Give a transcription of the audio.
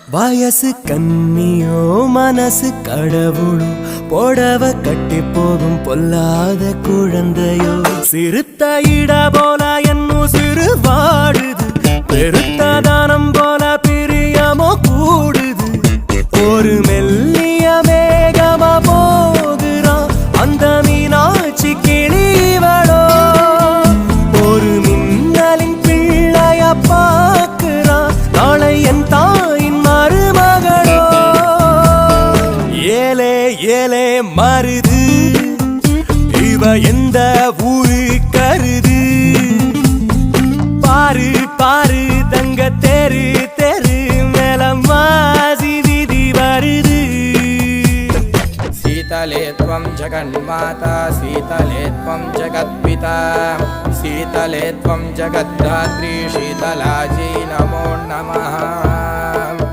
வயசு கண்ணியோ மனசு கடவுளோ போடவ கட்டி போகும் பொல்லாத குழந்தையோ சிறுத்த இட போல என்னும் சிறு வாடுது பெருத்த தானம் போல பிரியமோ கூடுது ஒரு மெல்லிய மேகமா போகிறான் அந்த மீனாட்சி கிளிவளோ ஒரு மின்னலின் பிள்ளைய பார்க்கிறான் நாளை என் தாயின் மருமகளோ ஏலே ஏலே மருது இவ எந்த ஊரு கருது பாரு பாரு தங்க தெரு தெரு மேல மாசி விதி வருது शीतले त्वं जगन्माता शीतले त्वं जगत्पिता शीतले त्वं जगद्धात्री शीतलाजी नमो नमः।